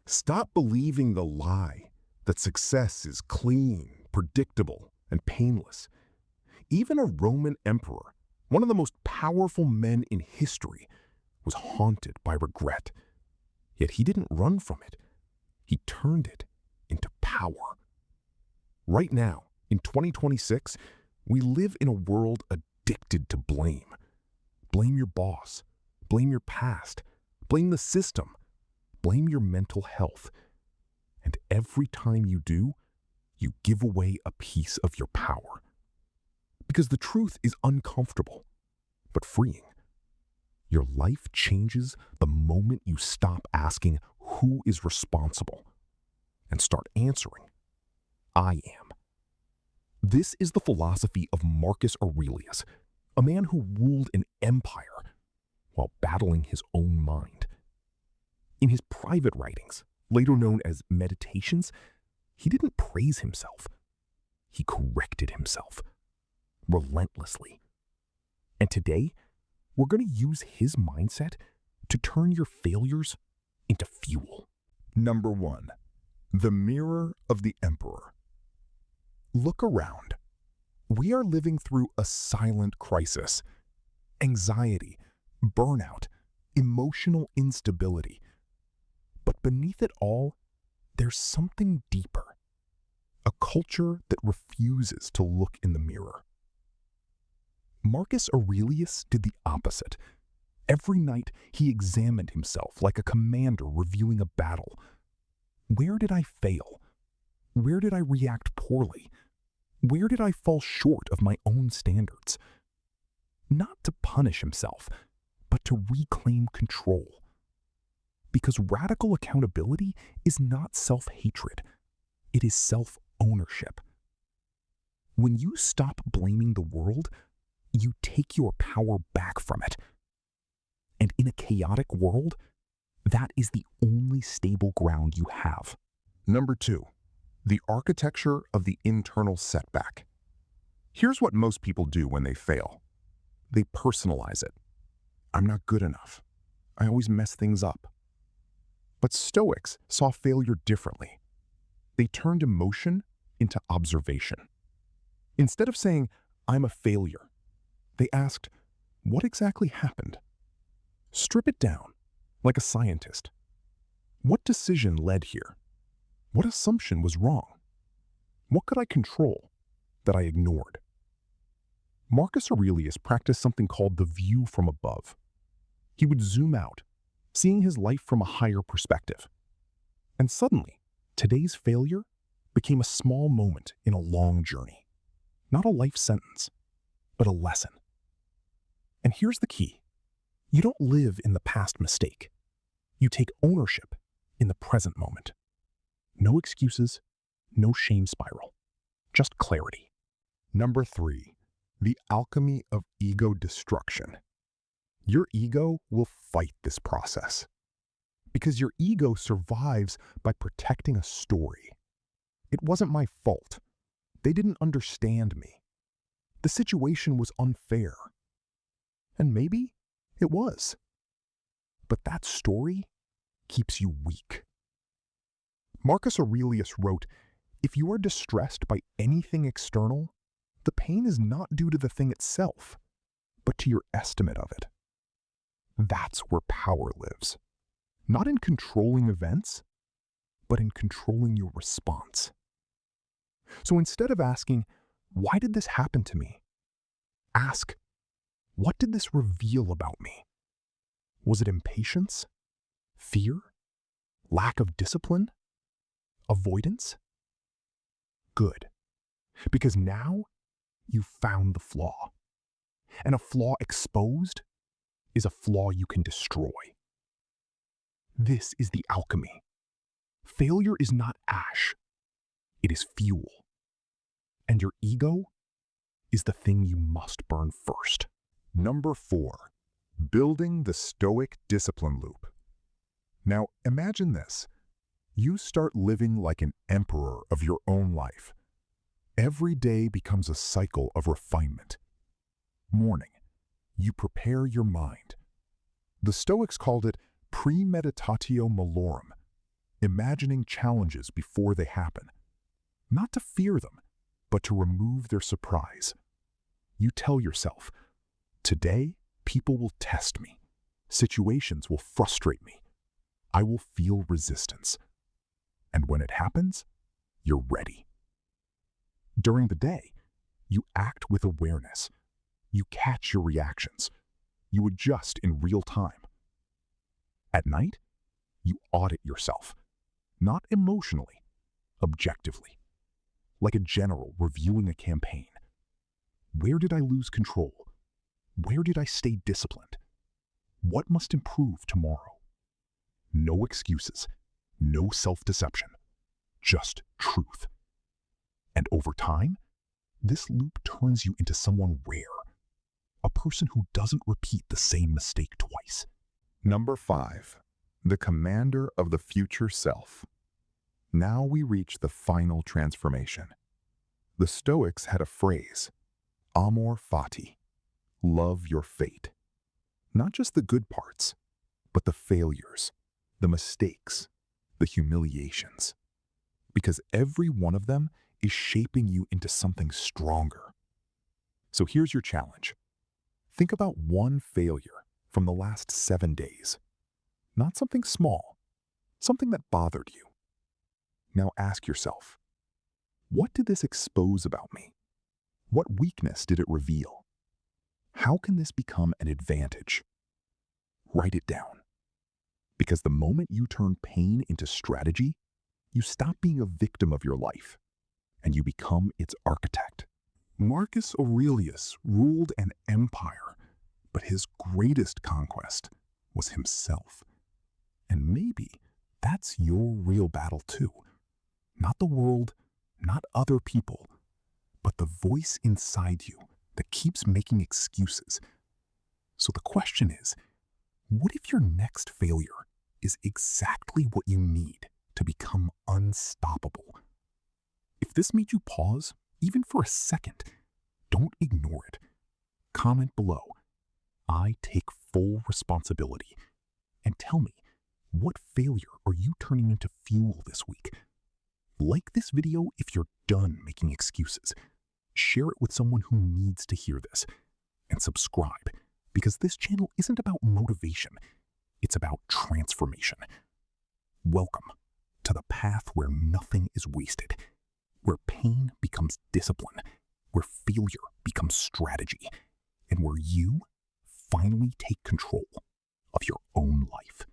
Stop believing the lie that success is clean, predictable, and painless. Even a Roman emperor, one of the most powerful men in history, was haunted by regret. Yet he didn't run from it. He turned it into power. Right now, in 2026, we live in a world addicted to blame. Blame your boss. Blame your past. Blame the system. Blame your mental health. And every time you do, you give away a piece of your power. Because the truth is uncomfortable, but freeing. Your life changes the moment you stop asking who is responsible and start answering, I am. This is the philosophy of Marcus Aurelius, a man who ruled an empire while battling his own mind. In his private writings, later known as meditations, he didn't praise himself. He corrected himself relentlessly. And today, we're going to use his mindset to turn your failures into fuel. Number 1. The mirror of the emperor. Look around. We are living through a silent crisis. Anxiety, burnout, emotional instability. But beneath it all, there's something deeper. A culture that refuses to look in the mirror. Marcus Aurelius did the opposite. Every night, he examined himself like a commander reviewing a battle. Where did I fail? Where did I react poorly? Where did I fall short of my own standards? Not to punish himself, but to reclaim control. Because radical accountability is not self-hatred. It is self-ownership. When you stop blaming the world, you take your power back from it. And in a chaotic world, that is the only stable ground you have. Number 2. The architecture of the internal setback. Here's what most people do when they fail. They personalize it. I'm not good enough. I always mess things up. But Stoics saw failure differently. They turned emotion into observation. Instead of saying, I'm a failure, they asked, what exactly happened? Strip it down, like a scientist. What decision led here? What assumption was wrong? What could I control that I ignored? Marcus Aurelius practiced something called the view from above. He would zoom out, seeing his life from a higher perspective. And suddenly, today's failure became a small moment in a long journey. Not a life sentence, but a lesson. And here's the key. You don't live in the past mistake. You take ownership in the present moment. No excuses, no shame spiral, just clarity. Number 3. The alchemy of ego destruction. Your ego will fight this process. Because your ego survives by protecting a story. It wasn't my fault. They didn't understand me. The situation was unfair. And maybe it was. But that story keeps you weak. Marcus Aurelius wrote, if you are distressed by anything external, the pain is not due to the thing itself, but to your estimate of it. That's where power lives. Not in controlling events, but in controlling your response. So instead of asking, why did this happen to me? Ask, what did this reveal about me? Was it impatience? Fear? Lack of discipline? Avoidance? Good. Because now you found the flaw. And a flaw exposed is a flaw you can destroy. This is the alchemy. Failure is not ash. It is fuel. And your ego is the thing you must burn first. Number 4. Building the Stoic discipline loop. Now imagine this. You start living like an emperor of your own life. Every day becomes a cycle of refinement. Morning, you prepare your mind. The Stoics called it premeditatio malorum. imagining challenges before they happen, not to fear them, but to remove their surprise. You tell yourself, today, people will test me. Situations will frustrate me. I will feel resistance. And when it happens, you're ready. During the day, you act with awareness. You catch your reactions. You adjust in real time. At night, you audit yourself, not emotionally, objectively, like a general reviewing a campaign. Where did I lose control? Where did I stay disciplined? What must improve tomorrow? No excuses, no self-deception, just truth. And over time, this loop turns you into someone rare, a person who doesn't repeat the same mistake twice. Number 5. The commander of the future self. Now we reach the final transformation. The Stoics had a phrase, amor fati, love your fate. Not just the good parts, but the failures, the mistakes, the humiliations. Because every one of them is shaping you into something stronger. So here's your challenge. Think about one failure from the last 7 days. Not something small, something that bothered you. Now ask yourself, what did this expose about me? What weakness did it reveal? How can this become an advantage? Write it down. Because the moment you turn pain into strategy, you stop being a victim of your life, and you become its architect. Marcus Aurelius ruled an empire, but his greatest conquest was himself. And maybe that's your real battle too. Not the world, not other people, but the voice inside you that keeps making excuses. So the question is, what if your next failure is exactly what you need to become unstoppable? If this made you pause, even for a second, don't ignore it. Comment below, I take full responsibility, and tell me, what failure are you turning into fuel this week? Like this video if you're done making excuses. Share it with someone who needs to hear this. And subscribe, because this channel isn't about motivation. It's about transformation. Welcome to the path where nothing is wasted, where pain becomes discipline, where failure becomes strategy, and where you finally take control of your own life.